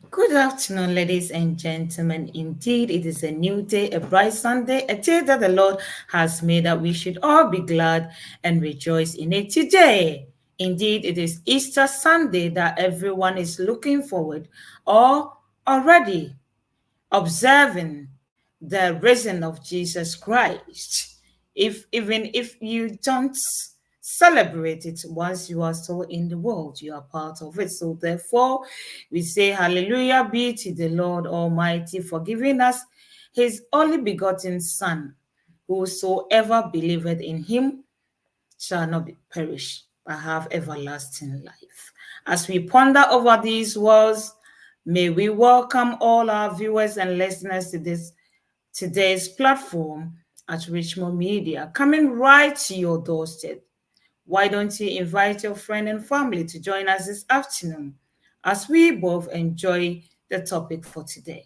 Good afternoon, ladies and gentlemen. Indeed, it is a new day, a bright Sunday, a day that the Lord has made that we should all be glad and rejoice in it today. Indeed, it is Easter Sunday that everyone is looking forward or already observing the risen of Jesus Christ. Even if you don't celebrate it once you are still in the world, you are part of it. So therefore, we say hallelujah be to the Lord Almighty for giving us his only begotten Son. Whosoever believeth in him shall not perish, but have everlasting life. As we ponder over these words, may we welcome all our viewers and listeners to this today's platform at Richmond Media, coming right to your doorstep. Why don't you invite your friend and family to join us this afternoon as we both enjoy the topic for today?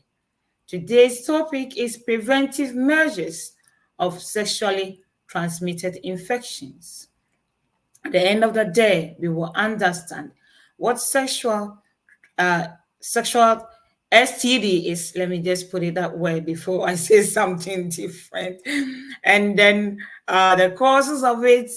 Today's topic is preventive measures of sexually transmitted infections. At the end of the day, we will understand what uh, sexual STD is. Let me just put it that way before I say something different. And then the causes of it,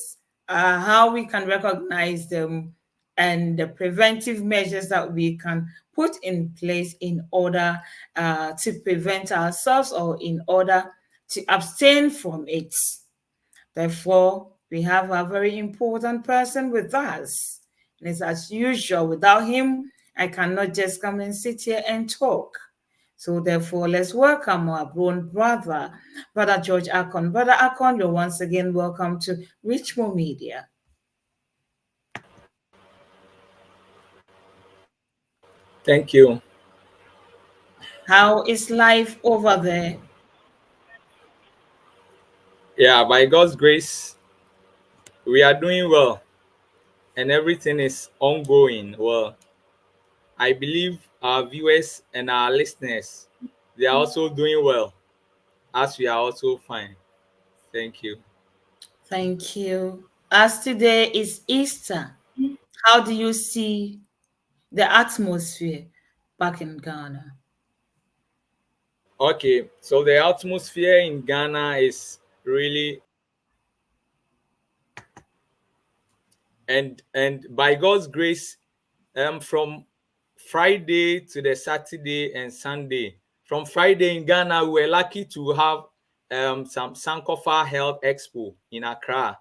how we can recognize them, and the preventive measures that we can put in place in order to prevent ourselves or in order to abstain from it. Therefore, we have a very important person with us. And it's as usual, without him, I cannot just come and sit here and talk. So therefore, let's welcome our own brother, Brother George Ackon. Brother Ackon, you're once again welcome to Richmond Media. Thank you. How is life over there? Yeah, by God's grace, we are doing well and everything is ongoing. Well, I believe our viewers and our listeners, they are also doing well as we are also fine. Thank you. Thank you. As today is Easter, how do you see the atmosphere back in Ghana? Okay, so the atmosphere in Ghana is really and by God's grace, from Friday to the Saturday and Sunday. From Friday in Ghana, we were lucky to have some Sankofa Health Expo in Accra.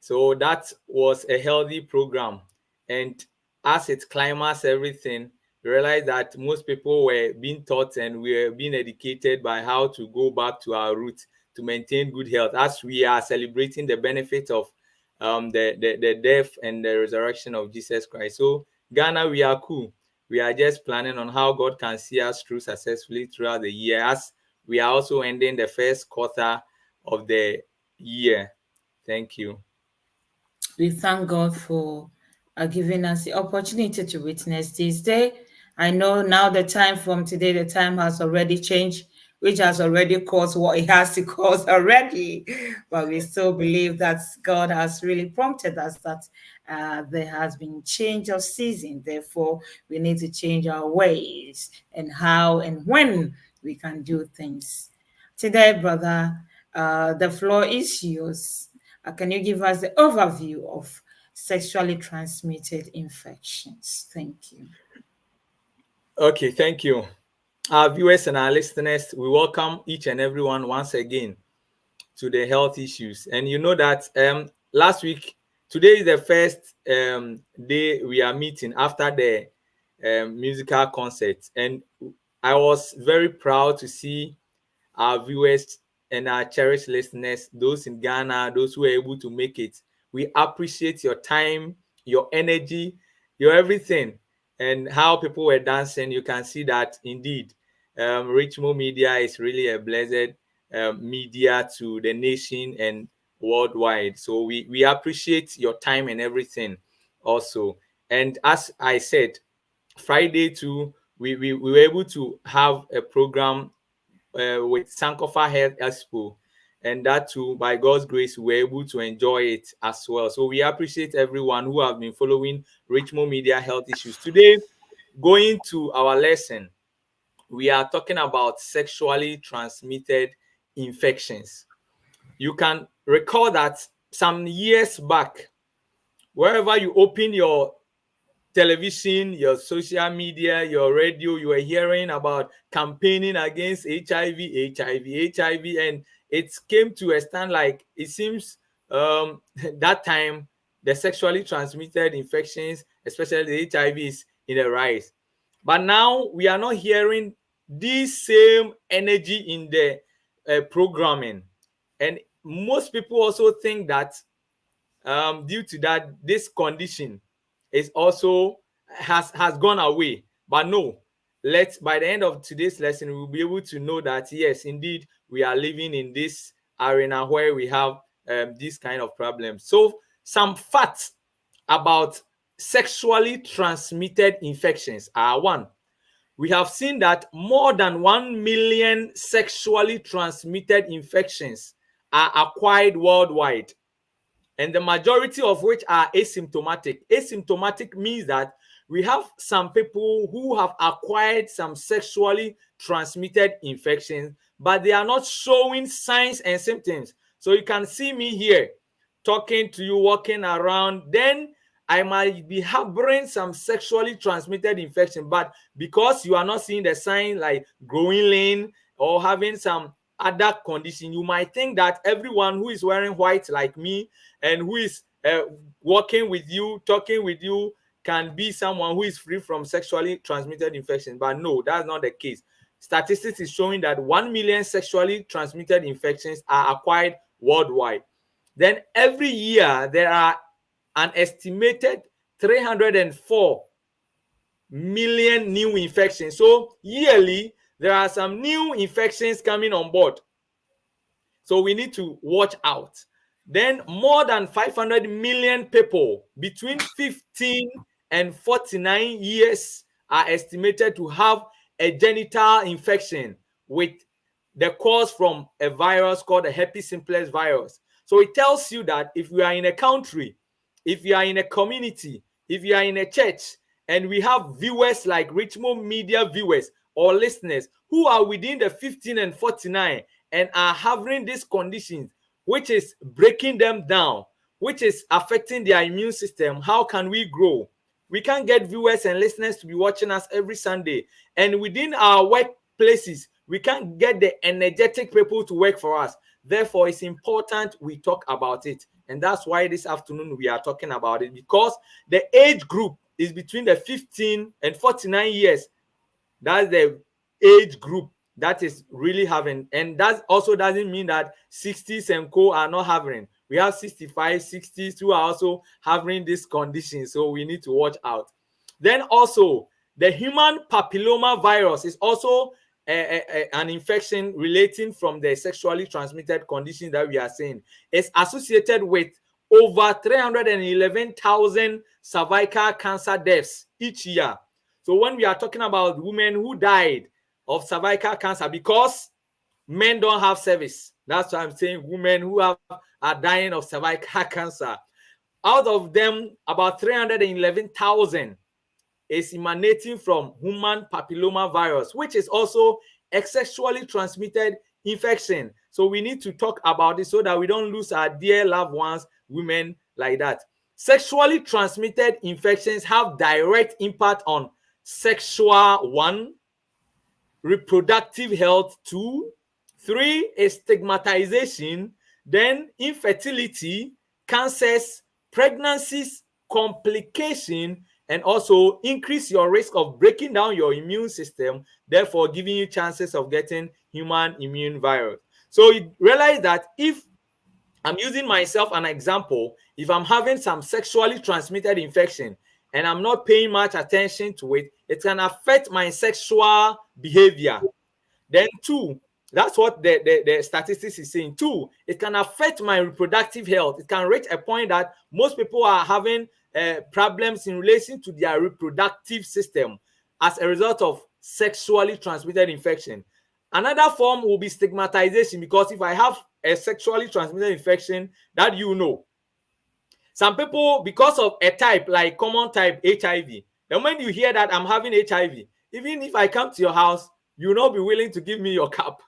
So that was a healthy program. And as it climaxed everything, we realized that most people were being taught and we were being educated by how to go back to our roots to maintain good health as we are celebrating the benefit of the death and the resurrection of Jesus Christ. So Ghana, we are cool. We are just planning on how God can see us through successfully throughout the year as we are also ending the first quarter of the year. Thank you. We thank God for giving us the opportunity to witness this day. I know now the time from today, the time has already changed, which has already caused what it has to cause already. But we still believe that God has really prompted us that there has been change of season. Therefore, we need to change our ways and how and when we can do things. Today, brother, the floor is yours. Can you give us the overview of sexually transmitted infections? Thank you. Okay, thank you. Our viewers and our listeners, we welcome each and everyone once again to the health issues. And you know that last week, today is the first day we are meeting after the musical concert. And I was very proud to see our viewers and our cherished listeners, those in Ghana, those who are able to make it. We appreciate your time, your energy, your everything, and how people were dancing. You can see that indeed, Richmond Media is really a blessed media to the nation and worldwide. So we appreciate your time and everything also. And as I said, Friday too, we were able to have a program with Sankofa Health Expo. And that too, by God's grace, we were able to enjoy it as well. So we appreciate everyone who have been following Richmond Media Health Issues. Today, going to our lesson, we are talking about sexually transmitted infections. You can recall that some years back, wherever you open your television, your social media, your radio, you were hearing about campaigning against HIV, and it came to a stand like it seems that time the sexually transmitted infections, especially the HIV, is in a rise. But now we are not hearing this same energy in the programming, and most people also think that due to that, this condition is also has gone away. But no, let's by the end of today's lesson, we'll be able to know that yes, indeed, we are living in this arena where we have these kind of problems. So some facts about sexually transmitted infections are: one, we have seen that more than 1 million sexually transmitted infections are acquired worldwide, and the majority of which are asymptomatic. Asymptomatic means that we have some people who have acquired some sexually transmitted infections, but they are not showing signs and symptoms. So you can see me here talking to you, walking around, then I might be harboring some sexually transmitted infection, but because you are not seeing the sign like growing lean or having some other condition, you might think that everyone who is wearing white like me and who is walking with you, talking with you, can be someone who is free from sexually transmitted infections. But no, that's not the case. Statistics is showing that 1 million sexually transmitted infections are acquired worldwide. Then every year there are an estimated 304 million new infections. So yearly there are some new infections coming on board. So we need to watch out. Then more than 500 million people between 15 and 49 years are estimated to have a genital infection with the cause from a virus called the herpes simplex virus. So it tells you that if you are in a country, if you are in a community, if you are in a church, and we have viewers like Richmond Media viewers or listeners who are within the 15 and 49 and are having these conditions, which is breaking them down, which is affecting their immune system, how can we grow? We can't get viewers and listeners to be watching us every Sunday. And within our workplaces, we can't get the energetic people to work for us. Therefore, it's important we talk about it. And that's why this afternoon we are talking about it, because the age group is between the 15 and 49 years. That's the age group that is really having, and that also doesn't mean that 60s and co are not having. We have 65, 60s who are also having this condition, so we need to watch out. Then also the human papilloma virus is also an infection relating from the sexually transmitted condition that we are saying. It's associated with over 311,000 cervical cancer deaths each year. So when we are talking about women who died of cervical cancer because men don't have service, that's why I'm saying women who are dying of cervical cancer. Out of them, about 311,000 is emanating from human papilloma virus, which is also a sexually transmitted infection. So we need to talk about it so that we don't lose our dear loved ones, women like that. Sexually transmitted infections have direct impact on sexual, one, reproductive health, two, three is stigmatization, then infertility, cancers, pregnancies, complication, and also increase your risk of breaking down your immune system, therefore giving you chances of getting human immune virus. So you realize that if I'm using myself an example, if I'm having some sexually transmitted infection and I'm not paying much attention to it, it can affect my sexual behavior. Then two, that's what the statistics is saying. Two, it can affect my reproductive health. It can reach a point that most people are having problems in relation to their reproductive system as a result of sexually transmitted infection. Another form will be stigmatization, because if I have a sexually transmitted infection that some people, because of a type like common type HIV, And when you hear that I'm having HIV, even if I come to your house, you will not be willing to give me your cup.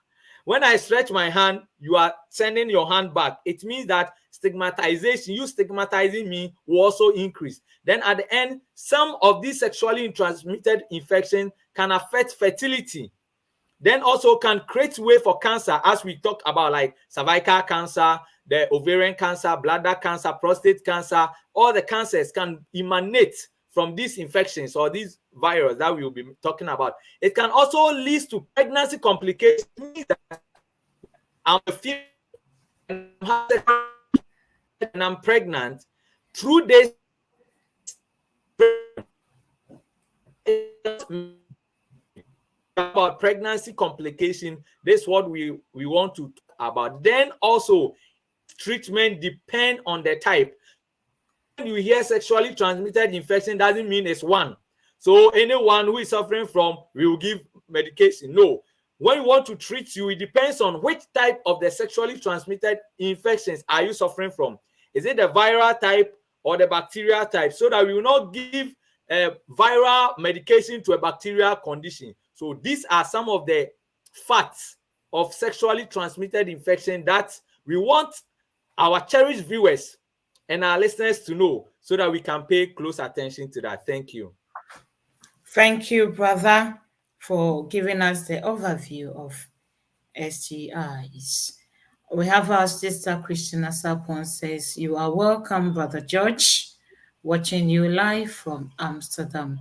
When I stretch my hand, you are sending your hand back. It means that stigmatization, you stigmatizing me, will also increase. Then at the end, some of these sexually transmitted infections can affect fertility. Then also can create way for cancer, as we talked about, like cervical cancer, the ovarian cancer, bladder cancer, prostate cancer. All the cancers can emanate from these infections or these virus that we will be talking about. It can also lead to pregnancy complications. It means that I'm a female and I'm pregnant. Through this about pregnancy complication, this is what we want to talk about. Then also treatment depend on the type. When you hear sexually transmitted infection, doesn't mean it's one. So anyone who is suffering from, we will give medication. No. When we want to treat you, it depends on which type of the sexually transmitted infections are you suffering from. Is it the viral type or the bacterial type? So that we will not give a viral medication to a bacterial condition. So these are some of the facts of sexually transmitted infection that we want our cherished viewers and our listeners to know, so that we can pay close attention to that. Thank you. Thank you, brother, for giving us the overview of STIs. We have our sister Christina Sapon says, "You are welcome, Brother George, watching you live from Amsterdam.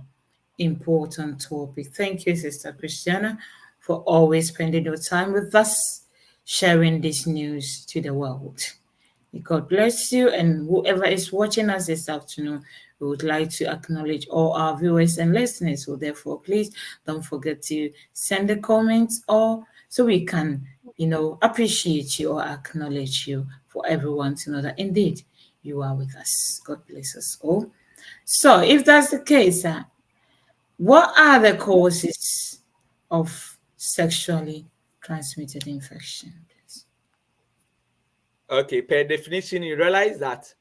Important topic." Thank you, Sister Christiana, for always spending your time with us, sharing this news to the world. May God bless you, and whoever is watching us this afternoon, we would like to acknowledge all our viewers and listeners. So therefore, please don't forget to send the comments, or so we can, appreciate you or acknowledge you, for everyone to know that indeed you are with us. God bless us all. So if that's the case, what are the causes of sexually transmitted infection, please? Okay, per definition, you realize that,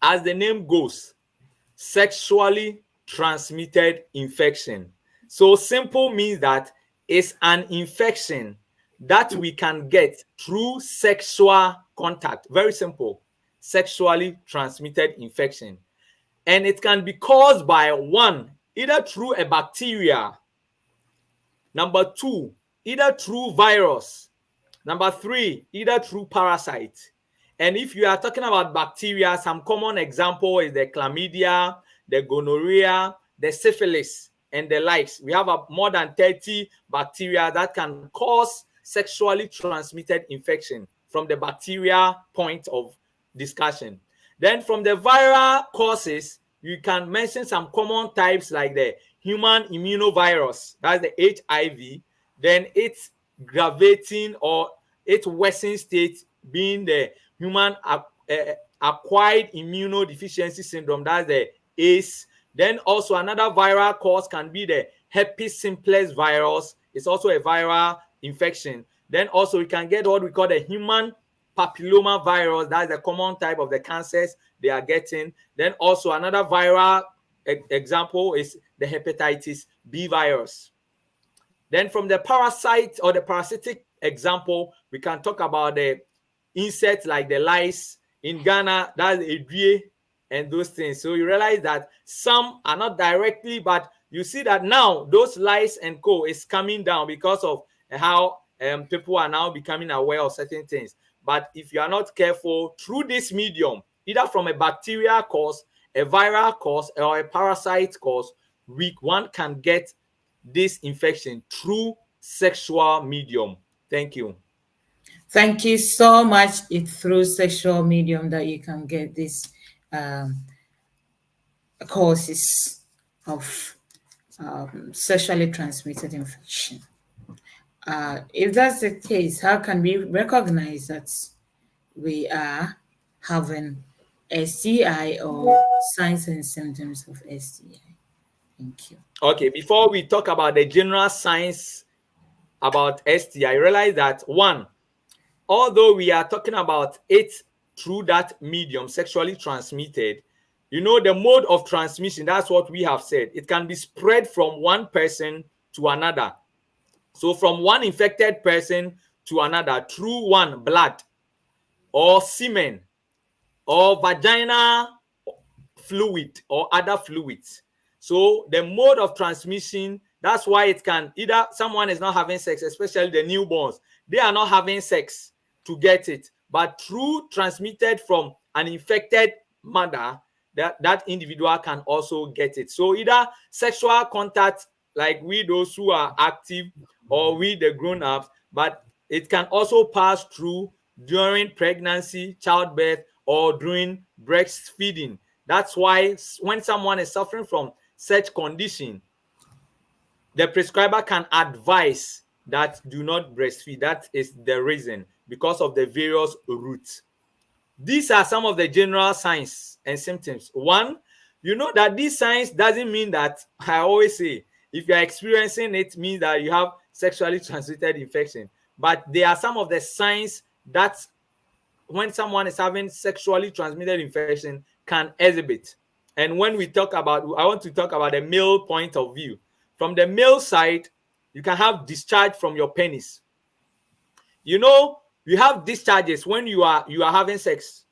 as the name goes, sexually transmitted infection. So simple means that it's an infection that we can get through sexual contact. Very simple. Sexually transmitted infection. And it can be caused by, one, either through a bacteria. Number two, either through virus. Number three, either through parasite. And if you are talking about bacteria, some common example is the chlamydia, the gonorrhea, the syphilis, and the likes. We have more than 30 bacteria that can cause sexually transmitted infection from the bacteria point of discussion. Then from the viral causes, you can mention some common types like the human immunovirus, that's the HIV. Then it's gravating or its worsening state being the human acquired immunodeficiency syndrome, that's the ACE. Then also another viral cause can be the herpes simplex virus. It's also a viral infection. Then also we can get what we call the human papilloma virus. That's the common type of the cancers they are getting. Then also another viral example is the hepatitis B virus. Then from the parasite or the parasitic example, we can talk about the insects like the lice. In Ghana, that's a drie and those things. So you realize that some are not directly, but you see that now those lice and co is coming down because of how people are now becoming aware of certain things. But if you are not careful, through this medium, either from a bacterial cause, a viral cause, or a parasite cause, one can get this infection through sexual medium. Thank you. Thank you so much. It's through sexual medium that you can get these causes of sexually transmitted infection. If that's the case, how can we recognize that we are having STI or signs and symptoms of STI? Thank you. Okay, before we talk about the general signs about STI, realize that, one, although we are talking about it through that medium, sexually transmitted, You know, the mode of transmission, that's what we have said. It can be spread from one person to another. So from one infected person to another through one blood or semen or vagina fluid or other fluids. So the mode of transmission, that's why it can either someone is not having sex, especially the newborns, they are not having sex to get it, but through transmitted from an infected mother, that individual can also get it. So either sexual contact, like we those who are active, or we the grown-ups, but it can also pass through during pregnancy, childbirth, or during breastfeeding. That's why when someone is suffering from such condition, the prescriber can advise that do not breastfeed. That is the reason, because of the various routes. These are some of the general signs and symptoms. One, you know that these signs doesn't mean that, I always say, if you're experiencing it, means that you have sexually transmitted infection. But there are some of the signs that when someone is having sexually transmitted infection can exhibit. And when we talk about, I want to talk about the male point of view. From the male side, you can have discharge from your penis. You know, you have discharges when you are having sex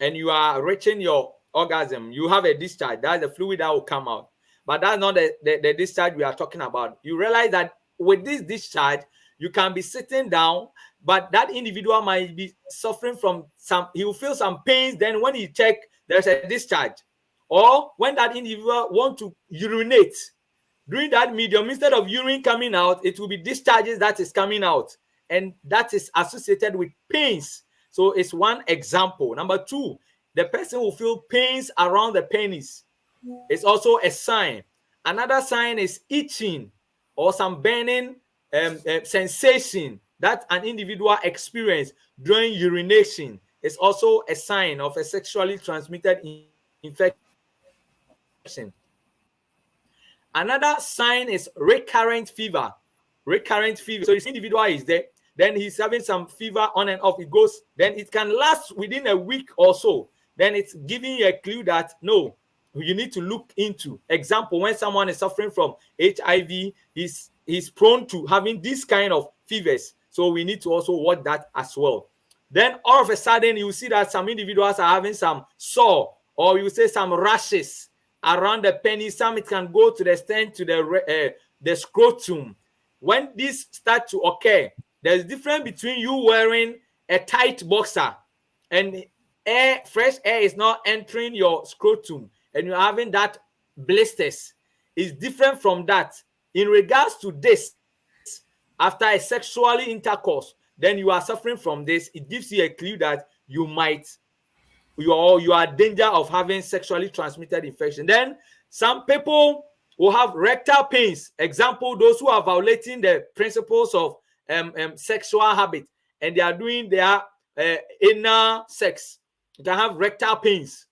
and you are reaching your orgasm. You have a discharge. That's the fluid that will come out. But that's not the discharge we are talking about. You realize that with this discharge, you can be sitting down, but that individual might be suffering from he will feel some pains. Then when he check, there's a discharge. Or when that individual want to urinate, during that medium, instead of urine coming out, it will be discharges that is coming out. And that is associated with pains. So it's one example. Number two, the person will feel pains around the penis. It's also a sign. Another sign is itching or some burning sensation that an individual experience during urination. It's also a sign of a sexually transmitted infection. Another sign is recurrent fever. Recurrent fever. So this individual is there, then he's having some fever on and off. It goes, then it can last within a week or so. Then it's giving you a clue that no, you need to look into. Example, when someone is suffering from HIV, he's prone to having this kind of fevers. So we need to also watch that as well. Then all of a sudden, you see that some individuals are having some sore, or you say some rashes around the penis. Some it can go to the extent to the scrotum. When this start to occur, there's difference between you wearing a tight boxer and fresh air is not entering your scrotum and you're having that blisters. Is different from that. In regards to this, after a sexually intercourse, then you are suffering from this. It gives you a clue that you are danger of having sexually transmitted infection. Then some people will have rectal pains. Example, those who are violating the principles of sexual habit and they are doing their anal sex. You can have rectal pains.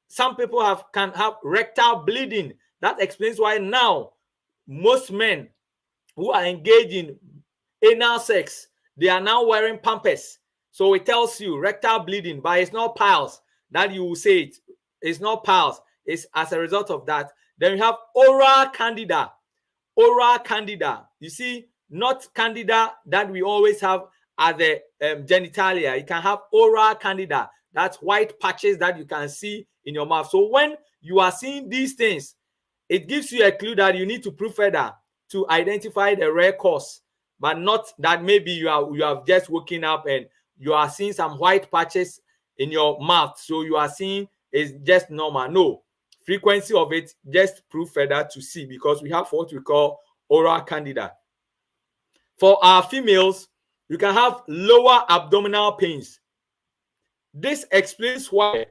Some people can have rectal bleeding. That explains why now most men who are engaged in anal sex, they are now wearing pampers. So it tells you rectal bleeding, but it's not piles that you will say it. It's not piles. It's as a result of that. Then you have oral candida. Oral candida. You see, not candida that we always have at the genitalia. You can have oral candida. That's white patches that you can see in your mouth. So when you are seeing these things, it gives you a clue that you need to prove further to identify the rare cause, but not that maybe you have just woken up and you are seeing some white patches in your mouth. So you are seeing it's just normal. No, frequency of it, just prove further to see, because we have what we call oral candida. For our females, you can have lower abdominal pains. This explains why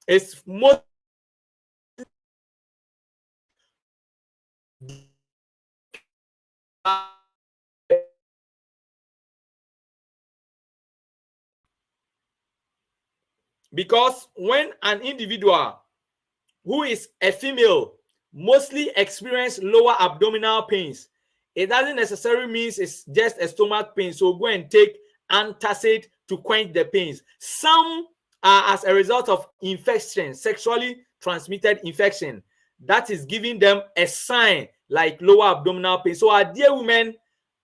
it's most because when an individual who is a female mostly experience lower abdominal pains, it doesn't necessarily mean it's just a stomach pain. So go and take antacid to quench the pains. Some are as a result of infection, sexually transmitted infection, that is giving them a sign like lower abdominal pain. So our dear women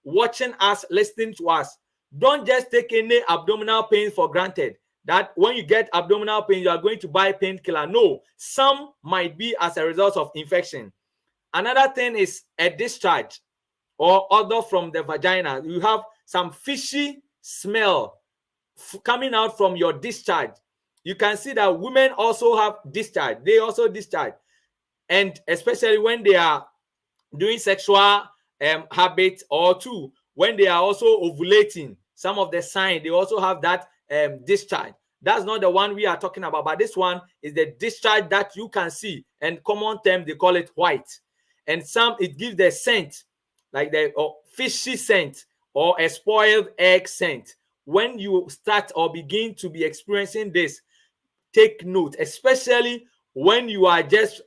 watching us, listening to us, don't just take any abdominal pain for granted, that when you get abdominal pain you are going to buy painkiller. No, some might be as a result of infection. Another thing is a discharge or odor from the vagina. You have some fishy smell coming out from your discharge. You can see that women also have discharge. They also discharge. And especially when they are doing sexual habits, or two, when they are also ovulating, some of the signs, they also have that discharge. That's not the one we are talking about, but this one is the discharge that you can see. And common term, they call it white. And some, it gives the scent, like the fishy scent or a spoiled egg scent. When you start or begin to be experiencing this, take note, especially when you are just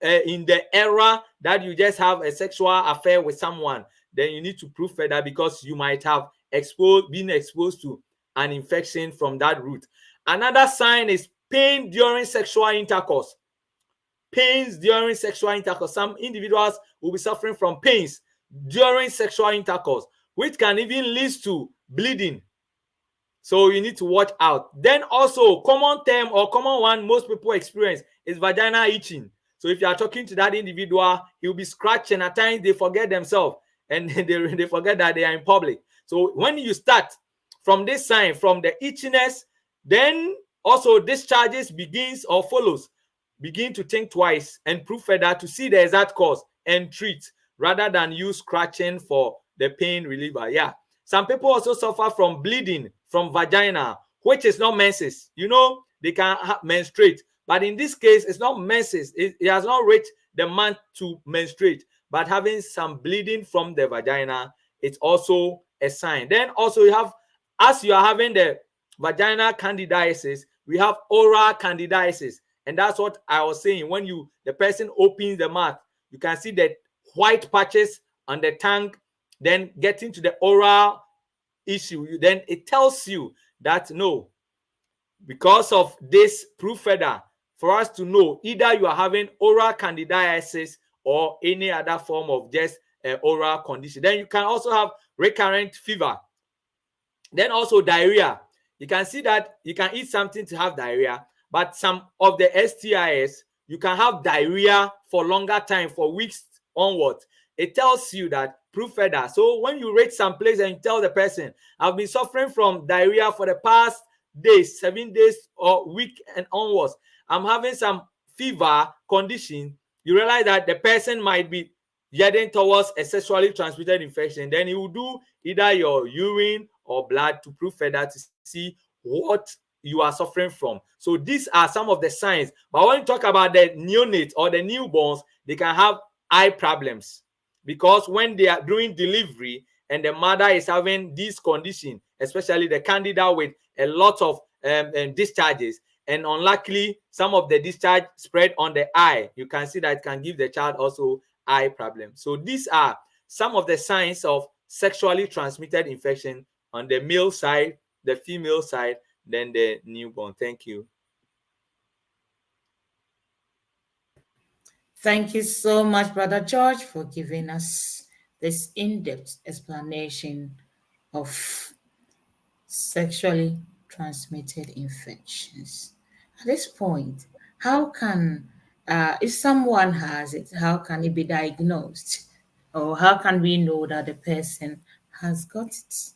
in the era that you just have a sexual affair with someone. Then you need to prove further, because you might have been exposed to an infection from that route. Another sign is pain during sexual intercourse. Pains during sexual intercourse. Some individuals will be suffering from pains during sexual intercourse, which can even lead to bleeding. So you need to watch out. Then also, common term or common one most people experience is vaginal itching. So if you are talking to that individual, he'll be scratching. At times they forget themselves and they forget that they are in public. So when you start from this sign, from the itchiness, then also discharges begins or follows. Begin to think twice and prove further to see the exact cause and treat, rather than use scratching for the pain reliever. Yeah. Some people also suffer from bleeding from vagina, which is not menses. You know, they can menstruate. But in this case, it's not menses. It has not reached the month to menstruate. But having some bleeding from the vagina, it's also a sign. Then also you have, as you are having the vaginal candidiasis, we have oral candidiasis. And that's what I was saying. When the person opens the mouth, you can see the white patches on the tongue, then getting to the oral issue. Then it tells you that no, because of this proof further for us to know either you are having oral candidiasis or any other form of just oral condition. Then you can also have recurrent fever. Then also diarrhea. You can see that you can eat something to have diarrhea, but some of the STIs, you can have diarrhea for longer time, for weeks onward. It tells you that proof further. So when you reach some place and you tell the person, I've been suffering from diarrhea for the past days, 7 days or week and onwards, I'm having some fever condition, you realize that the person might be heading towards a sexually transmitted infection. Then you will do either your urine or blood to prove further to see what you are suffering from. So these are some of the signs. But when you talk about the neonate or the newborns, they can have eye problems, because when they are doing delivery and the mother is having this condition, especially the candida with a lot of discharges, and unluckily some of the discharge spread on the eye, you can see that it can give the child also eye problems. So these are some of the signs of sexually transmitted infection on the male side, the female side, then the newborn. Thank you. Thank you so much, Brother George, for giving us this in-depth explanation of sexually transmitted infections. At this point, how can, if someone has it, how can it be diagnosed? Or how can we know that the person has got it?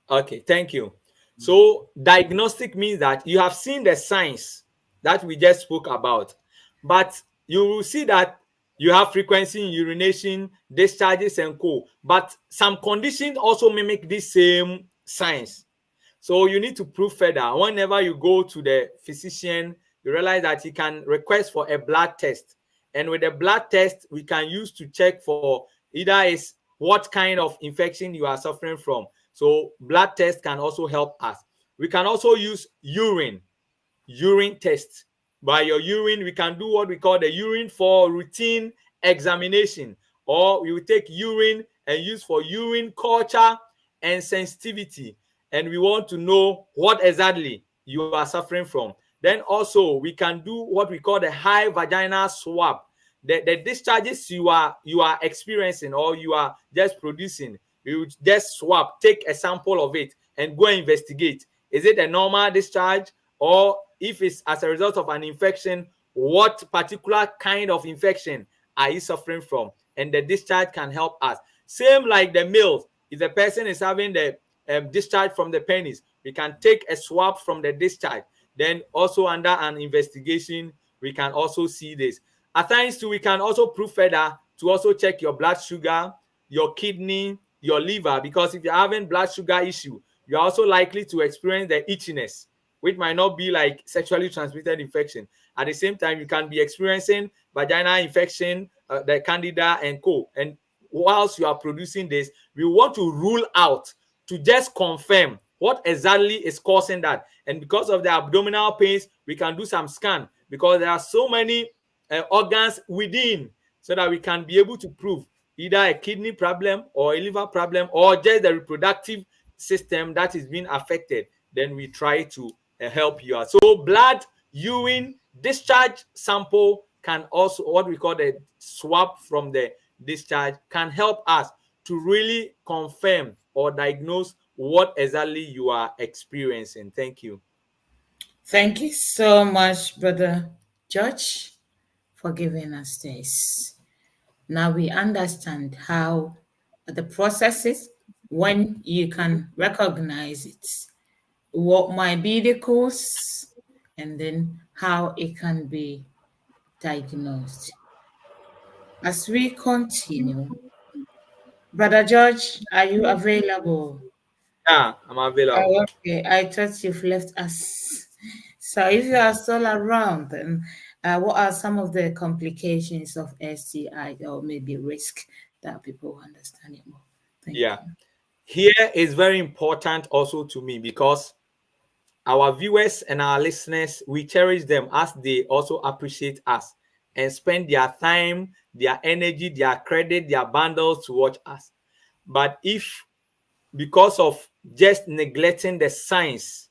Okay, thank you. So diagnostic means that you have seen the signs that we just spoke about, but you will see that you have frequency in urination, discharges, and co. But some conditions also mimic these same signs. So you need to prove further. Whenever you go to the physician, you realize that he can request for a blood test. And with the blood test, we can use to check for either is what kind of infection you are suffering from. So blood test can also help us. We can also use urine test. By your urine, we can do what we call the urine for routine examination, or we will take urine and use for urine culture and sensitivity, and we want to know what exactly you are suffering from. Then also we can do what we call the high vaginal swab. The discharges you are experiencing or you are just producing, you just swab, take a sample of it and go and investigate. Is it a normal discharge, or if it's as a result of an infection, what particular kind of infection are you suffering from? And the discharge can help us. Same like the males, if the person is having the discharge from the penis, we can take a swab from the discharge. Then also under an investigation, we can also see this. At times too, we can also prove further to also check your blood sugar, your kidney, your liver, because if you're having blood sugar issue, you're also likely to experience the itchiness, which might not be like sexually transmitted infection. At the same time, you can be experiencing vaginal infection, the candida and co. And whilst you are producing this, we want to rule out to just confirm what exactly is causing that. And because of the abdominal pains, we can do some scan, because there are so many organs within, so that we can be able to prove either a kidney problem or a liver problem or just the reproductive system that is being affected. Then we try to help you out. So blood, urine, discharge sample can also, what we call the swab from the discharge, can help us to really confirm or diagnose what exactly you are experiencing. Thank you. Thank you so much, Brother George, for giving us this. Now we understand how the process is, when you can recognize it, what might be the cause, and then how it can be diagnosed. As we continue, Brother George, are you available? Yeah, I'm available. Oh, okay. I thought you've left us. So if you are still around, then what are some of the complications of STI or maybe risk that people understand it more? Thank Yeah. you. Here is very important also to me, because our viewers and our listeners, we cherish them as they also appreciate us and spend their time, their energy, their credit, their bundles to watch us. But if, because of just neglecting the science,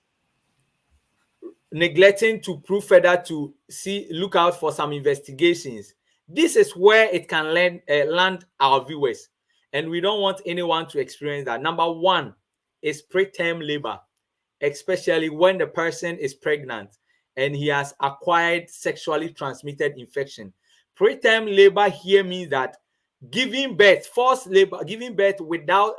neglecting to prove further, to see, look out for some investigations, this is where it can land our viewers. And we don't want anyone to experience that. Number one is preterm labor, especially when the person is pregnant and he has acquired sexually transmitted infection. Preterm labor here means that giving birth, forced labor, giving birth without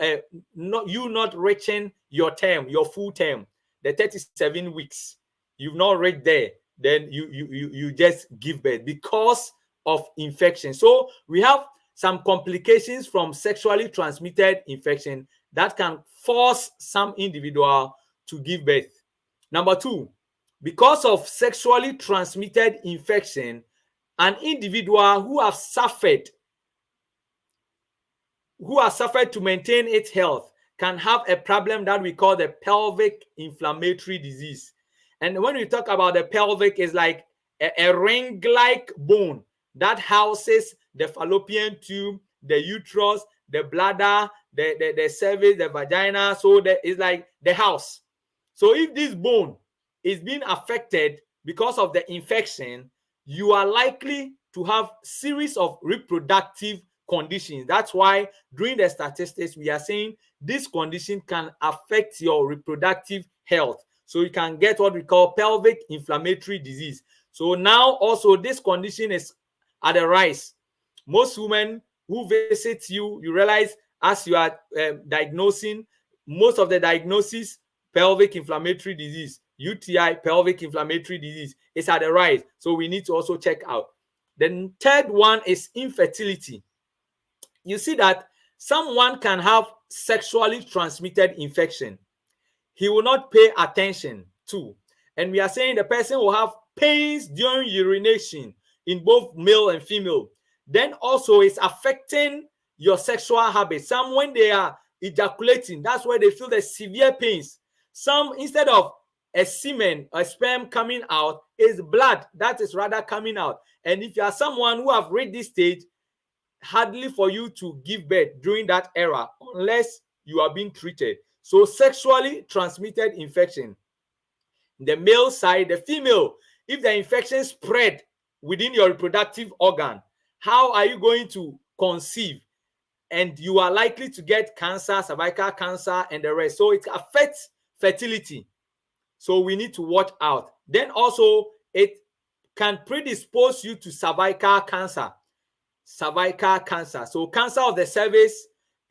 not reaching your term, your full term, the 37 weeks, you've not reached there, then you just give birth because of infection. So we have some complications from sexually transmitted infection that can force some individual to give birth. Number two, because of sexually transmitted infection, an individual who has suffered to maintain its health can have a problem that we call the pelvic inflammatory disease. And when we talk about the pelvic, it's like a ring-like bone that houses the fallopian tube, the uterus, the bladder, the cervix, the vagina. So it's like the house. So if this bone is being affected because of the infection, you are likely to have series of reproductive conditions. That's why during the statistics, we are saying this condition can affect your reproductive health. So you can get what we call pelvic inflammatory disease. So now also this condition is at the rise. Most women who visit you, you realize as you are diagnosing, most of the diagnosis, pelvic inflammatory disease, UTI, pelvic inflammatory disease, is at the rise. So we need to also check out. The third one is infertility. You see that someone can have sexually transmitted infection. He will not pay attention to. And we are saying the person will have pains during urination in both male and female. Then also it's affecting your sexual habits. Some, when they are ejaculating, that's where they feel the severe pains. Some, instead of a semen, a sperm coming out, is blood that is rather coming out. And if you are someone who have reached this stage, hardly for you to give birth during that era, unless you are being treated. So sexually transmitted infection, the male side, the female, if the infection spread within your reproductive organ, how are you going to conceive? And you are likely to get cancer, cervical cancer, and the rest. So it affects fertility. So we need to watch out. Then also, it can predispose you to cervical cancer. Cervical cancer. So cancer of the cervix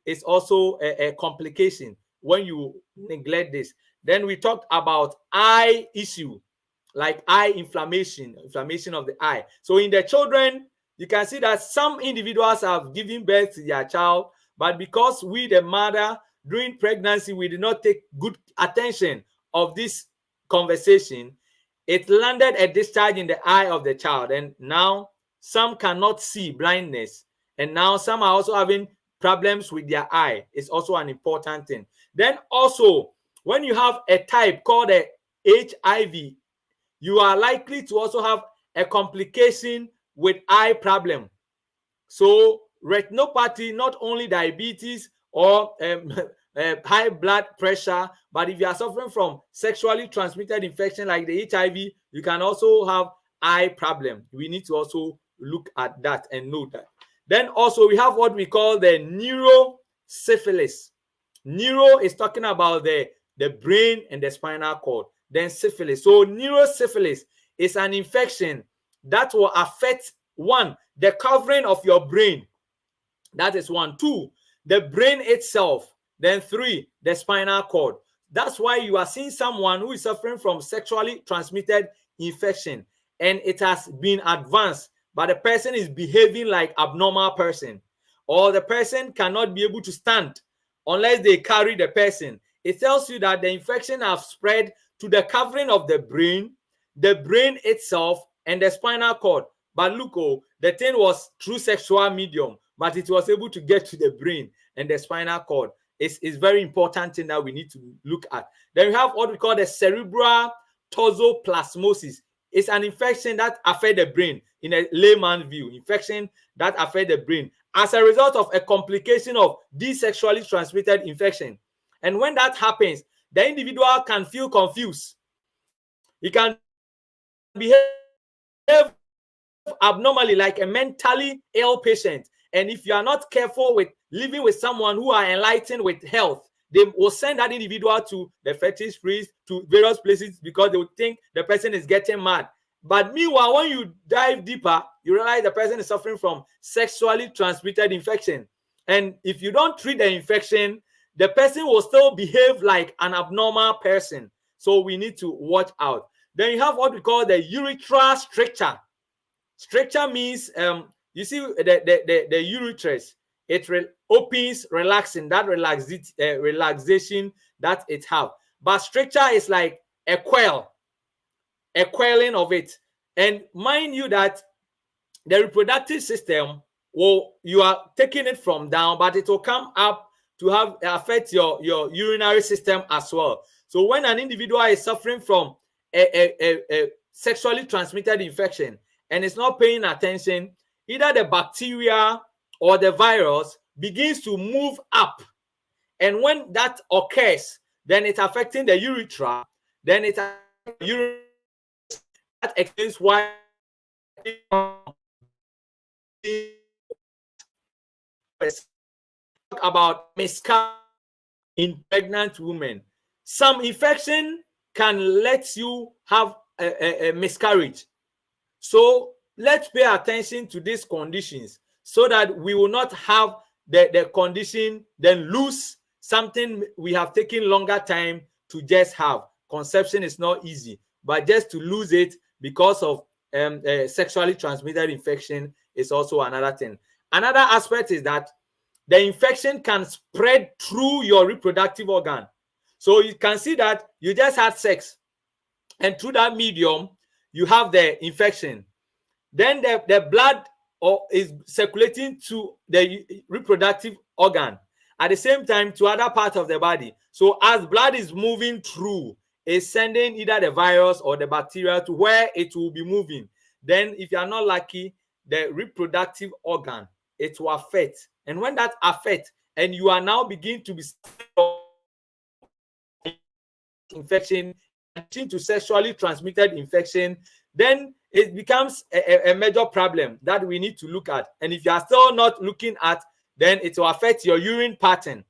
is also a complication when you neglect this. Then we talked about eye issue, like eye inflammation of the eye. So in the children, you can see that some individuals have given birth to their child, but because we, the mother, during pregnancy, we did not take good attention of this conversation, it landed a discharge in the eye of the child. And now some cannot see, blindness. And now some are also having problems with their eye. It's also an important thing. Then also, when you have a type called a HIV, you are likely to also have a complication with eye problem. So retinopathy, not only diabetes or high blood pressure, but if you are suffering from sexually transmitted infection like the HIV, you can also have eye problem. We need to also look at that and know that. Then also we have what we call the neurosyphilis. Neuro is talking about the brain and the spinal cord. Then syphilis. So neurosyphilis is an infection that will affect, one, the covering of your brain. That is one. Two, the brain itself. Then three, the spinal cord. That's why you are seeing someone who is suffering from sexually transmitted infection and it has been advanced, but the person is behaving like abnormal person, or the person cannot be able to stand unless they carry the person. It tells you that the infection has spread to the covering of the brain itself, and the spinal cord. But look, the thing was through sexual medium, but it was able to get to the brain and the spinal cord. It's very important thing that we need to look at. Then we have what we call the cerebral toxoplasmosis. It's an infection that affects the brain in a layman view, infection that affects the brain as a result of a complication of this sexually transmitted infection. And when that happens, the individual can feel confused. He can behave abnormally like a mentally ill patient. And if you are not careful with living with someone who are enlightened with health, they will send that individual to the fetish priest, to various places, because they would think the person is getting mad. But meanwhile, when you dive deeper, you realize the person is suffering from sexually transmitted infection. And if you don't treat the infection, the person will still behave like an abnormal person. So we need to watch out. Then you have what we call the urethral stricture. Stricture means, you see the uterus, it opens, relaxing, that relaxation that it have. But stricture is like a coiling of it. And mind you that the reproductive system, you are taking it from down, but it will come up to affect your urinary system as well. So when an individual is suffering from a sexually transmitted infection and is not paying attention, either the bacteria or the virus begins to move up. And when that occurs, then it's affecting the urethra, then it affects the urinary. That explains why about miscarriage in pregnant women. Some infection can let you have a miscarriage. So let's pay attention to these conditions so that we will not have the condition, then lose something we have taken longer time to just have. Conception is not easy, but just to lose it because of sexually transmitted infection is also another thing. Another aspect is that the infection can spread through your reproductive organ. So you can see that you just had sex, and through that medium, you have the infection. Then the blood is circulating to the reproductive organ, at the same time to other parts of the body. So as blood is moving through, it's sending either the virus or the bacteria to where it will be moving. Then if you are not lucky, the reproductive organ, it will affect. And when that affects, and you are now beginning to be infection, in addition to sexually transmitted infection, then it becomes a major problem that we need to look at. And if you are still not looking at, then it will affect your urine pattern.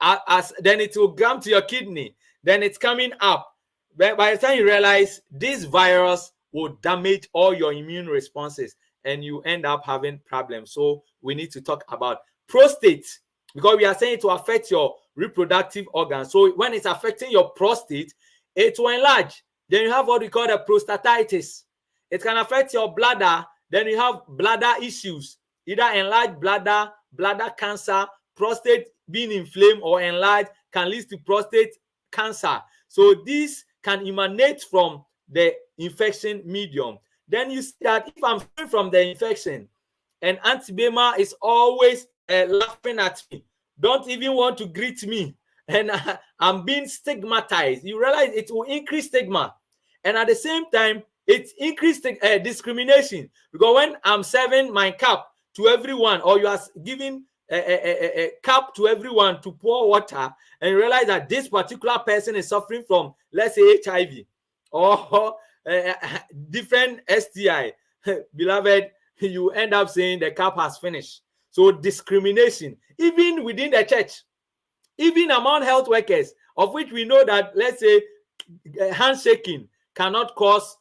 As then it will come to your kidney, then it's coming up. By the time you realize, this virus will damage all your immune responses and you end up having problems. So we need to talk about prostate, because we are saying it will affect your reproductive organs. So when it's affecting your prostate, it will enlarge. Then you have what we call the prostatitis. It can affect your bladder. Then you have bladder issues, either enlarged bladder, bladder cancer, prostate being inflamed or enlarged can lead to prostate cancer. So this can emanate from the infection medium. Then you see that if I'm suffering from the infection and Auntie Bimah is always laughing at me, don't even want to greet me, and I'm being stigmatized, you realize it will increase stigma. And at the same time, it increased discrimination, because when I'm serving my cup to everyone, or you are giving a cup to everyone to pour water, and you realize that this particular person is suffering from, let's say, HIV or different STI, beloved, you end up saying the cup has finished. So discrimination, even within the church, even among health workers, of which we know that, let's say, handshaking cannot cause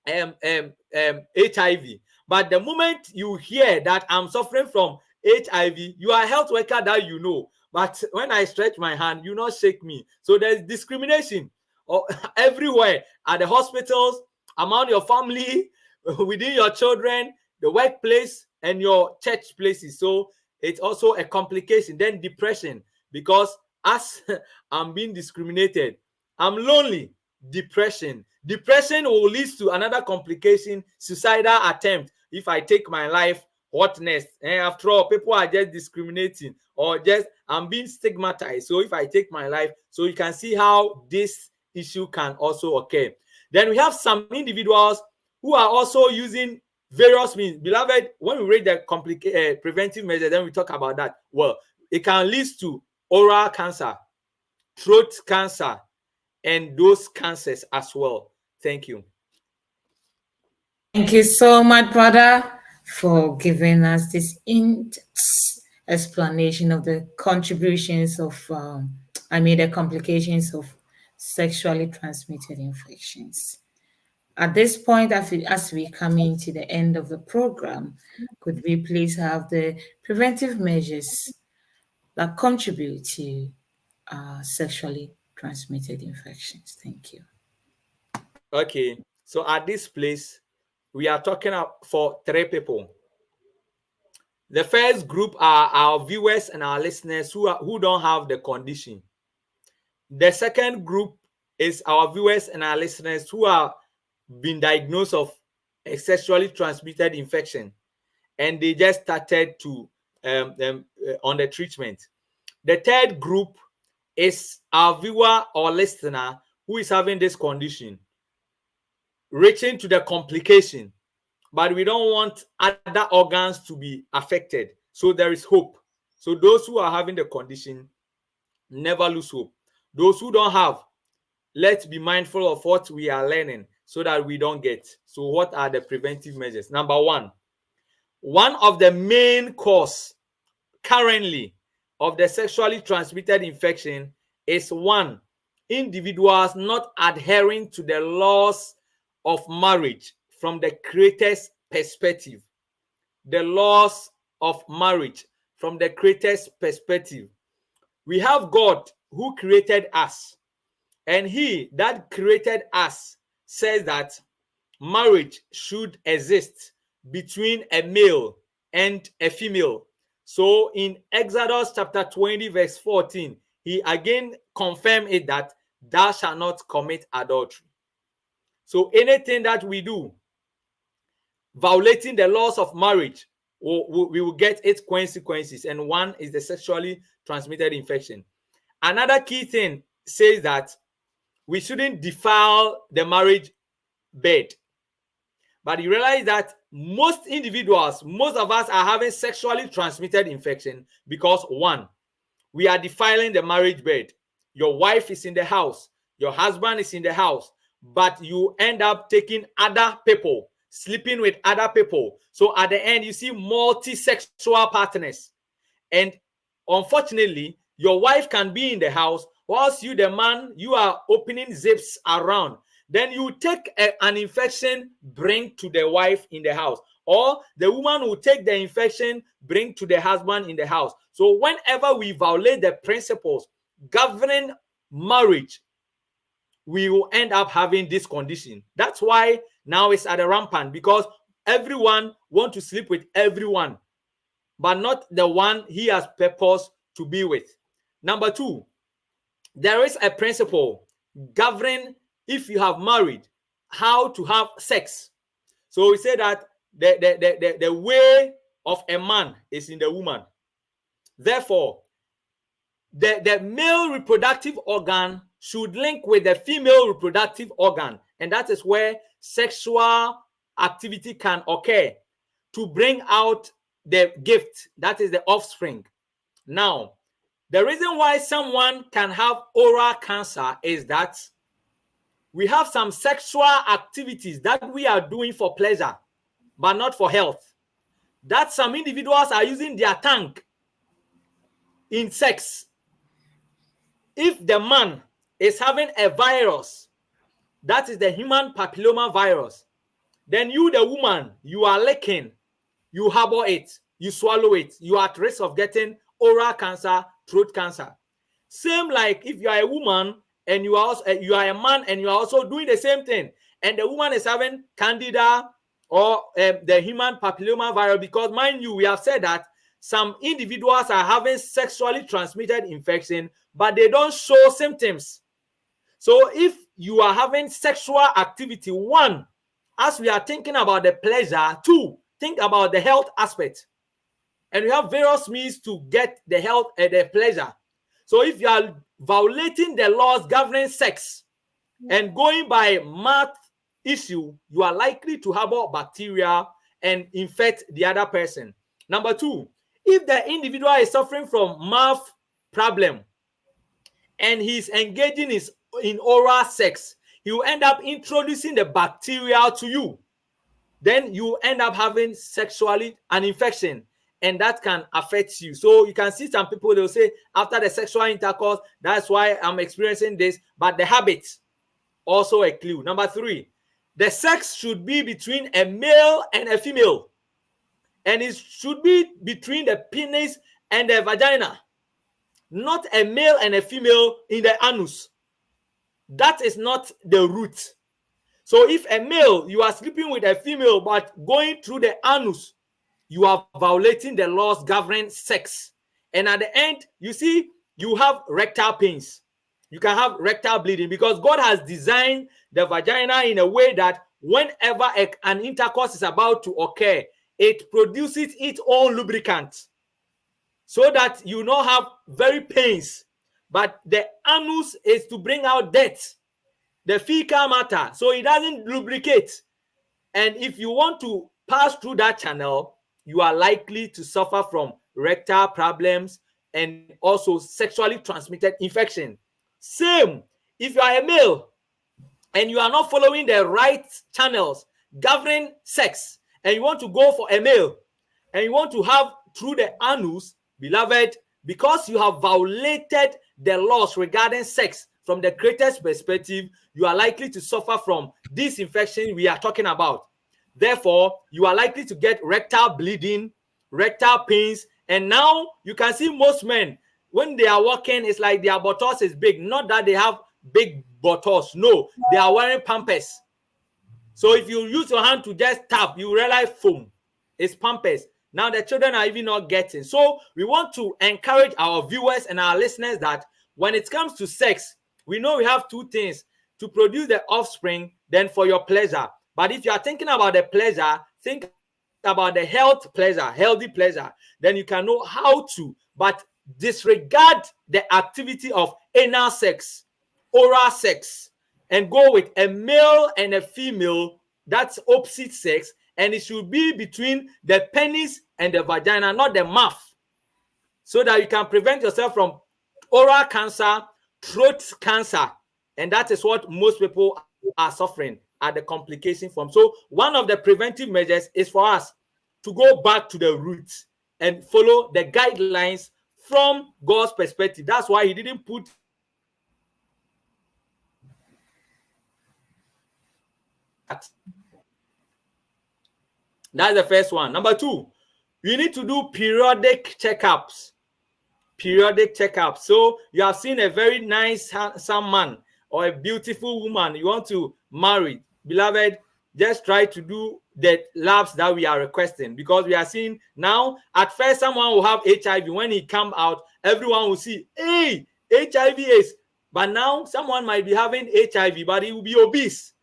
HIV. But the moment you hear that I'm suffering from HIV, you are a health worker that you know. But when I stretch my hand, you not shake me. So there's discrimination everywhere, at the hospitals, among your family, within your children, the workplace, and your church places. So it's also a complication. Then depression, because as I'm being discriminated, I'm lonely. Depression will lead to another complication, suicidal attempt. If I take my life, what next? And after all, people are just discriminating, or just I'm being stigmatized. So if I take my life, so you can see how this issue can also occur. Then we have some individuals who are also using various means. Beloved, when we read the preventive measures, then we talk about that. Well, it can lead to oral cancer, throat cancer, and those cancers as well. Thank you. Thank you so much, brother, for giving us this explanation of the contributions of, the complications of sexually transmitted infections. At this point, as we come into the end of the program, could we please have the preventive measures that contribute to sexually transmitted infections? Thank you. Okay, so at this place, we are talking for 3 people. The first group are our viewers and our listeners who don't have the condition. The second group is our viewers and our listeners who have been diagnosed of a sexually transmitted infection, and they just started to on the treatment. The third group is our viewer or listener who is having this condition, reaching to the complication, but we don't want other organs to be affected. So there is hope. So those who are having the condition, never lose hope. Those who don't have, let's be mindful of what we are learning so that we don't get. So what are the preventive measures? Number one of the main cause currently of the sexually transmitted infection is, one, individuals not adhering to the laws of marriage from the Creator's perspective. The laws of marriage from the Creator's perspective. We have God who created us, and He that created us says that marriage should exist between a male and a female. So in Exodus chapter 20 verse 14, He again confirmed it that thou shalt not commit adultery. So anything that we do violating the laws of marriage, we will get its consequences, and one is the sexually transmitted infection. Another key thing says that we shouldn't defile the marriage bed. But you realize that most individuals, most of us are having sexually transmitted infection because one, we are defiling the marriage bed. Your wife is in the house, your husband is in the house, but you end up taking other people, sleeping with other people. So at the end, you see multi-sexual partners. And unfortunately, your wife can be in the house whilst you, the man, you are opening zips around. Then you take an infection, bring to the wife in the house, or the woman will take the infection, bring to the husband in the house. So whenever we violate the principles governing marriage, we will end up having this condition. That's why now it's at a rampant, because everyone wants to sleep with everyone, but not the one he has purpose to be with. Number two, there is a principle governing, if you have married, how to have sex. So we say that the way of a man is in the woman. Therefore, the male reproductive organ should link with the female reproductive organ, and that is where sexual activity can occur to bring out the gift, that is the offspring. Now, the reason why someone can have oral cancer is that we have some sexual activities that we are doing for pleasure, but not for health. That some individuals are using their tongue in sex. If the man is having a virus, that is the human papilloma virus, then you, the woman, you are licking, you harbor it, you swallow it, you are at risk of getting oral cancer, throat cancer. Same like if you are a woman and you are also, you are a man and you are also doing the same thing, and the woman is having candida or the human papilloma virus, because mind you, we have said that some individuals are having sexually transmitted infection, but they don't show symptoms. So if you are having sexual activity, one, as we are thinking about the pleasure, two, think about the health aspect. And we have various means to get the health and the pleasure. So if you are violating the laws governing sex and going by math issue, you are likely to harbor bacteria and infect the other person. Number two, if the individual is suffering from mouth problem and he's engaging in oral sex, he will end up introducing the bacteria to you. Then you end up having sexually an infection, and that can affect you. So you can see some people, they'll say after the sexual intercourse, that's why I'm experiencing this, but the habit also a clue. Number three, the sex should be between a male and a female, and it should be between the penis and the vagina, not a male and a female in the anus. That is not the root. So if a male, you are sleeping with a female, but going through the anus, you are violating the laws governing sex. And at the end, you see, you have rectal pains. You can have rectal bleeding, because God has designed the vagina in a way that whenever an intercourse is about to occur, it produces its own lubricant, so that you don't have very pains. But the anus is to bring out dirt, the fecal matter, so it doesn't lubricate. And if you want to pass through that channel, you are likely to suffer from rectal problems and also sexually transmitted infection. Same, if you are a male and you are not following the right channels governing sex, and you want to go for a male and you want to have through the anus, beloved, because you have violated the laws regarding sex from the Creator's perspective, you are likely to suffer from this infection we are talking about. Therefore, you are likely to get rectal bleeding, rectal pains, and now you can see most men, when they are walking, it's like their buttocks is big. Not that they have big buttocks. No, they are wearing pampers. So if you use your hand to just tap, you realize foam. It's pampers. Now the children are even not getting. So we want to encourage our viewers and our listeners that when it comes to sex, we know we have two things: to produce the offspring, then for your pleasure. But if you are thinking about the pleasure, think about the health pleasure, healthy pleasure, then you can know how to, but disregard the activity of anal sex, oral sex, and go with a male and a female, that's opposite sex, and it should be between the penis and the vagina, not the mouth, so that you can prevent yourself from oral cancer, throat cancer, and that is what most people are suffering at the complication from. So one of the preventive measures is for us to go back to the roots and follow the guidelines from God's perspective. That's why he didn't put that's the first one. Number two, you need to do periodic checkups. Periodic checkup. So you have seen a very nice handsome man or a beautiful woman you want to marry, beloved, just try to do the labs that we are requesting, because we are seeing now, at first someone will have HIV. When he come out, everyone will see, hey, HIV is, but now someone might be having HIV, but he will be obese.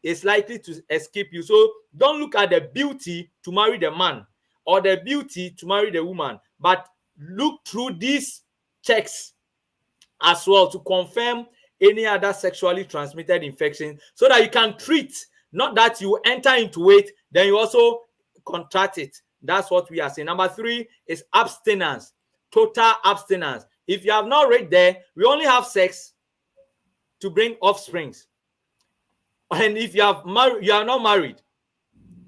It's likely to escape you. So don't look at the beauty to marry the man or the beauty to marry the woman, but look through these checks as well to confirm any other sexually transmitted infection, so that you can treat, not that you enter into it, then you also contract it. That's what we are saying. Number three is abstinence, total abstinence. If you have not read there, we only have sex to bring offsprings. And if you are not married,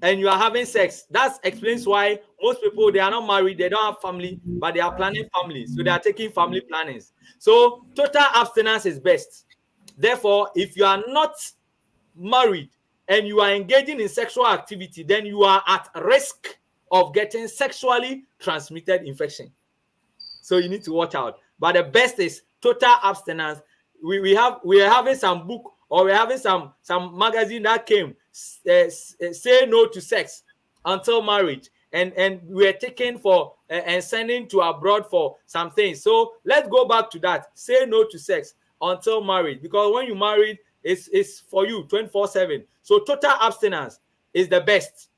and you are having sex, that explains why most people, they are not married, they don't have family, but they are planning families, so they are taking family plannings. So total abstinence is best. Therefore, if you are not married and you are engaging in sexual activity, then you are at risk of getting sexually transmitted infection. So you need to watch out. But the best is total abstinence. We are having some book, or we're having some magazine that came, say no to sex until marriage, and we're taken for and sending to abroad for some things. So let's go back to that. Say no to sex until marriage, because when you married, it's for you 24/7. So total abstinence is the best,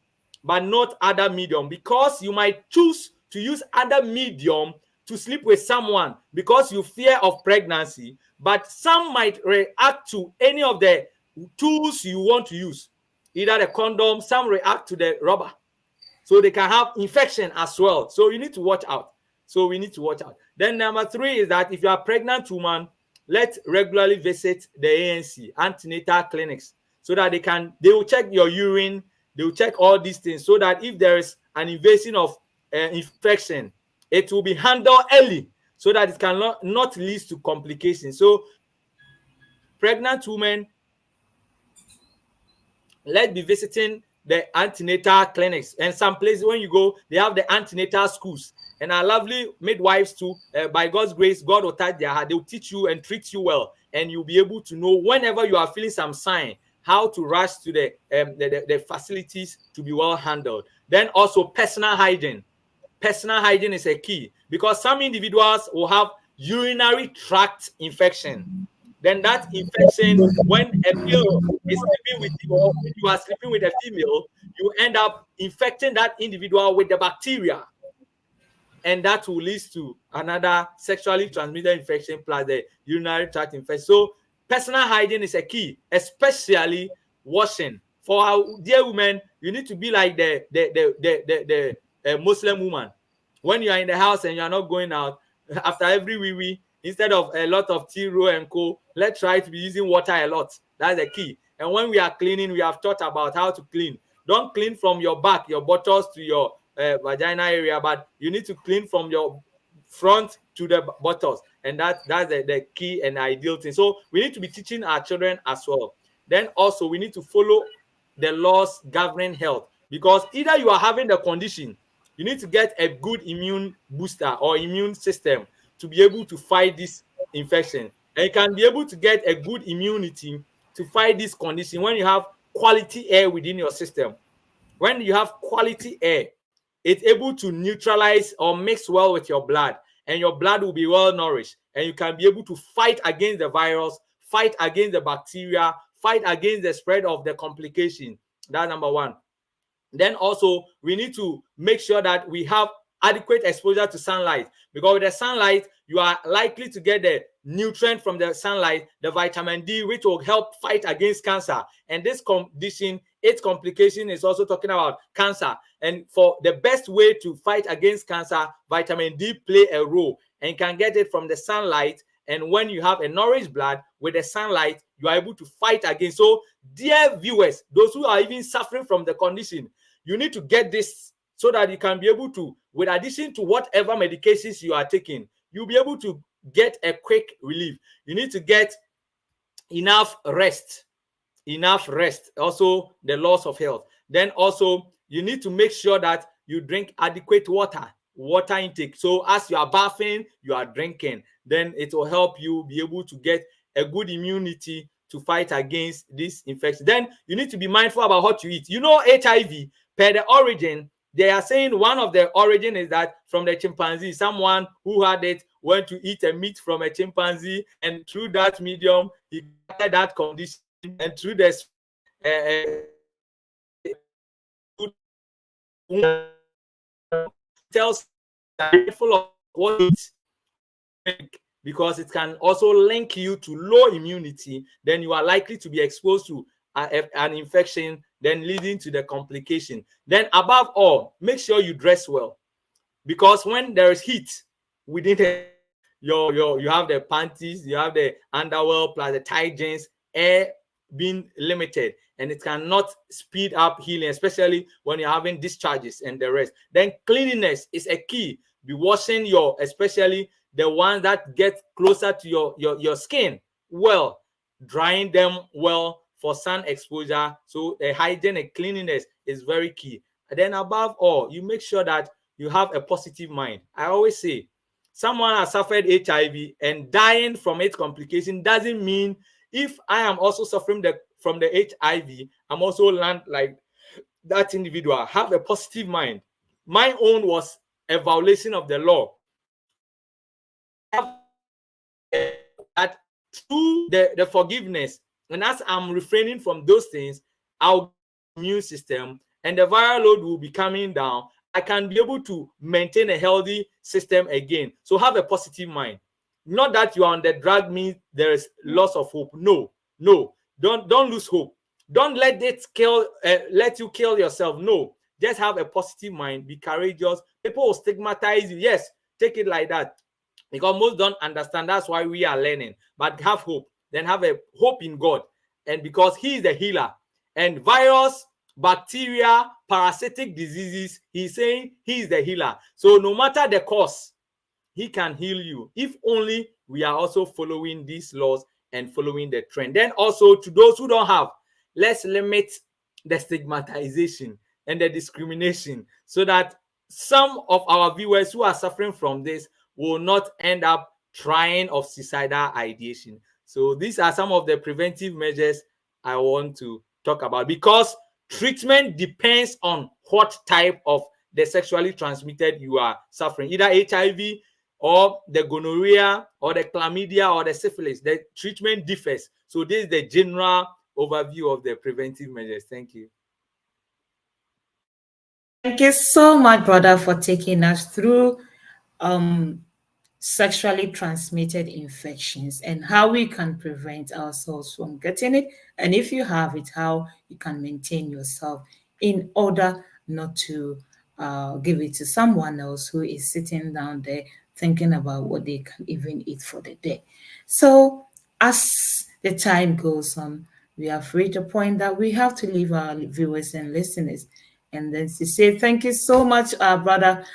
but not other medium, because you might choose to use other medium to sleep with someone because you fear of pregnancy, but some might react to any of the tools you want to use, either the condom, some react to the rubber, so they can have infection as well. So you need to watch out. So we need to watch out. Then number three is that if you are a pregnant woman, let's regularly visit the ANC, antenatal clinics, so that they will check your urine, they will check all these things, so that if there is an invasion of infection, it will be handled early, so that it can not lead to complications. So pregnant women, let's be visiting the antenatal clinics. And some places, when you go, they have the antenatal schools. And our lovely midwives too, by God's grace, God will touch their heart. They will teach you and treat you well. And you'll be able to know whenever you are feeling some sign, how to rush to the facilities to be well handled. Then also personal hygiene. Personal hygiene is a key, because some individuals will have urinary tract infection. Then that infection, when a male is sleeping with you, or you are sleeping with a female, you end up infecting that individual with the bacteria, and that will lead to another sexually transmitted infection plus the urinary tract infection. So personal hygiene is a key, especially washing. For our dear women, you need to be like the Muslim woman. When you are in the house and you are not going out, after every wee, instead of a lot of tea roll and co, let's try to be using water a lot. That's the key. And when we are cleaning, we have thought about how to clean. Don't clean from your back, your buttocks to your vagina area, but you need to clean from your front to the buttocks. And that's the key and ideal thing. So we need to be teaching our children as well. Then also we need to follow the laws governing health, because either you are having the condition, you need to get a good immune booster or immune system to be able to fight this infection. And you can be able to get a good immunity to fight this condition when you have quality air within your system. When you have quality air, it's able to neutralize or mix well with your blood, and your blood will be well nourished, and you can be able to fight against the virus, fight against the bacteria, fight against the spread of the complication. That's number one. Then also we need to make sure that we have adequate exposure to sunlight, because with the sunlight you are likely to get the nutrient from the sunlight, the vitamin D, which will help fight against cancer. And this condition, its complication is also talking about cancer. And for the best way to fight against cancer, vitamin D play a role, and can get it from the sunlight. And when you have a nourished blood with the sunlight, you are able to fight against. So, dear viewers, those who are even suffering from the condition, you need to get this so that you can be able to, with addition to whatever medications you are taking, you'll be able to get a quick relief. You need to get enough rest. Also the loss of health. Then also you need to make sure that you drink adequate water intake. So as you are bathing, you are drinking, then it will help you be able to get a good immunity to fight against this infection. Then you need to be mindful about what you eat. HIV, per the origin, they are saying one of the origin is that from the chimpanzee, someone who had it went to eat a meat from a chimpanzee, and through that medium he got that condition, and through the tells full of what because it can also link you to low immunity. Then you are likely to be exposed to an infection, then leading to the complication. Then above all, make sure you dress well, because when there is heat within you have the panties, you have the underwear plus the tight jeans, air being limited, and it cannot speed up healing, especially when you're having discharges and the rest. Then cleanliness is a key. Be washing especially the ones that get closer to your skin well, drying them well for sun exposure. So the hygiene and cleanliness is very key. And then above all, you make sure that you have a positive mind. I always say, someone has suffered HIV and dying from its complication doesn't mean if I am also suffering from the HIV, I'm also like that individual. Have a positive mind. My own was a violation of the law. That through the forgiveness, and as I'm refraining from those things, our immune system and the viral load will be coming down. I can be able to maintain a healthy system again. So have a positive mind. Not that you are on the drug means there is loss of hope. No. Don't lose hope. Don't let it let you kill yourself. No. Just have a positive mind. Be courageous. People will stigmatize you. Yes, take it like that, because most don't understand. That's why we are learning. But have hope. Then have a hope in God, and because He is the healer. And virus, bacteria, parasitic diseases, He's saying He is the healer. So no matter the cause, He can heal you, if only we are also following these laws and following the trend. Then also, to those who don't have, let's limit the stigmatization and the discrimination, so that some of our viewers who are suffering from this will not end up trying of suicidal ideation. So these are some of the preventive measures I want to talk about, because treatment depends on what type of the sexually transmitted you are suffering, either HIV or the gonorrhea or the chlamydia or the syphilis. The treatment differs. So this is the general overview of the preventive measures. Thank you. Thank you so much, brother, for taking us through sexually transmitted infections and how we can prevent ourselves from getting it. And if you have it, how you can maintain yourself in order not to give it to someone else who is sitting down there thinking about what they can even eat for the day. So, as the time goes on, we have reached a point that we have to leave our viewers and listeners. And then to say thank you so much, Brother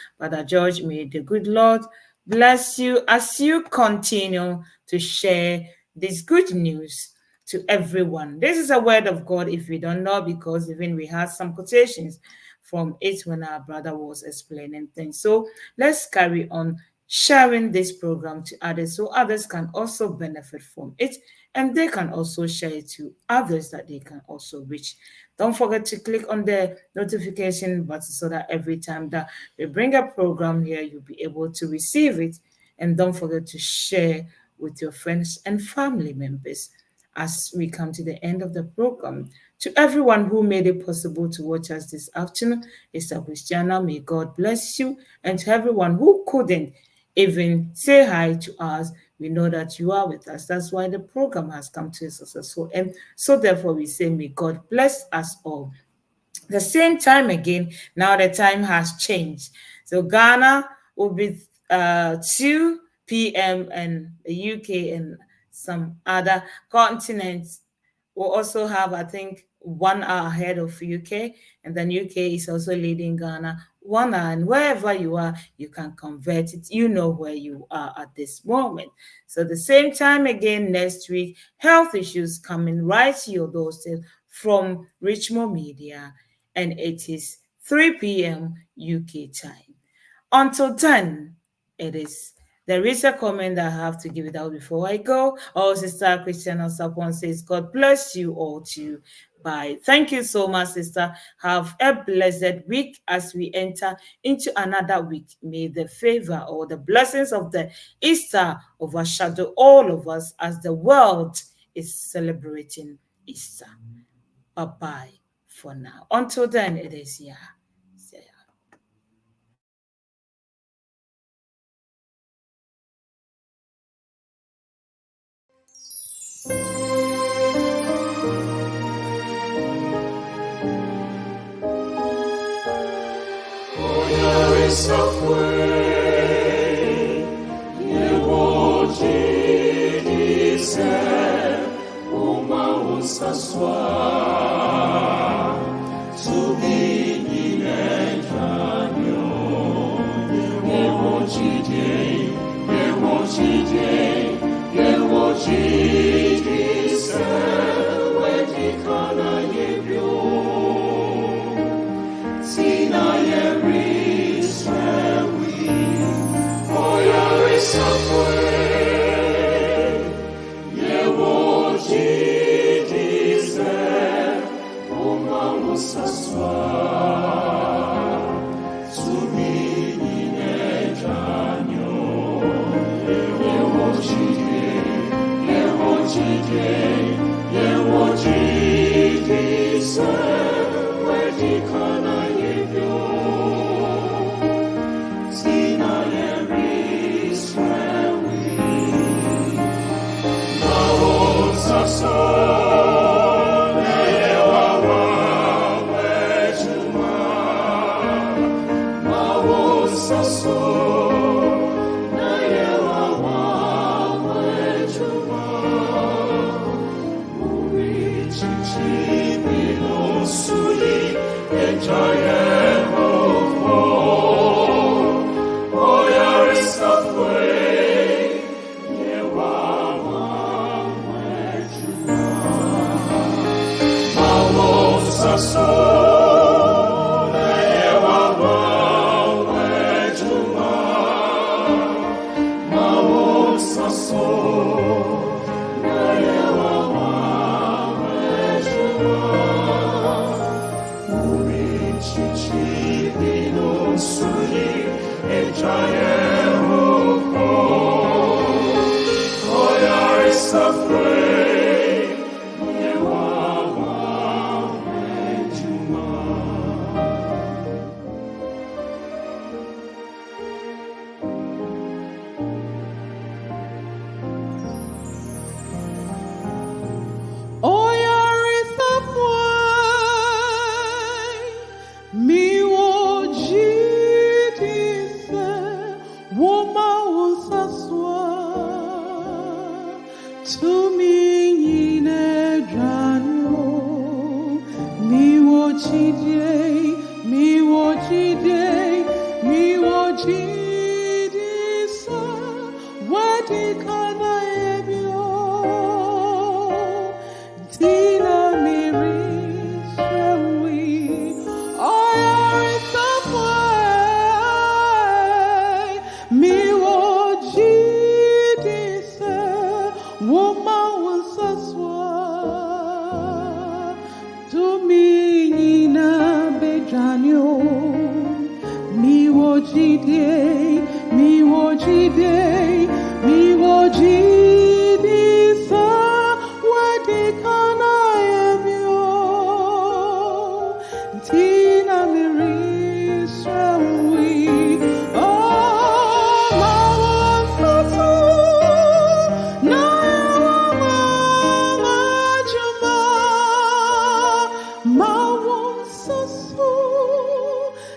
George. May the good Lord bless you as you continue to share this good news to everyone. This is a word of God, if we don't know, because even we had some quotations from it when our brother was explaining things. So let's carry on sharing this program to others so others can also benefit from it, and they can also share it to others that they can also reach. Don't forget to click on the notification button so that every time that we bring a program here, you'll be able to receive it. And don't forget to share with your friends and family members. As we come to the end of the program, to everyone who made it possible to watch us this afternoon, Mr. Christiana, may God bless you. And to everyone who couldn't even say hi to us, We know that you are with us. That's why the program has come to a successful end. So therefore, we say, may God bless us all. The same time again, now the time has changed. So Ghana will be 2 p.m. and the UK and some other continents will also have, I think, 1 hour ahead of UK, and then UK is also leading Ghana 1 hour. And wherever you are, you can convert it. You know where you are at this moment. So the same time again next week, health issues coming right to your doorstep from Richmond Media, and it is 3 p.m. UK time. Until then, it is. There is a comment that I have to give it out before I go. Oh, Sister Christiana Sapon says, God bless you all too. Bye. Thank you so much, sister. Have a blessed week as we enter into another week. May the favor or the blessings of the Easter overshadow all of us as the world is celebrating Easter. Bye-bye for now. Until then, it is yeah.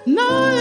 No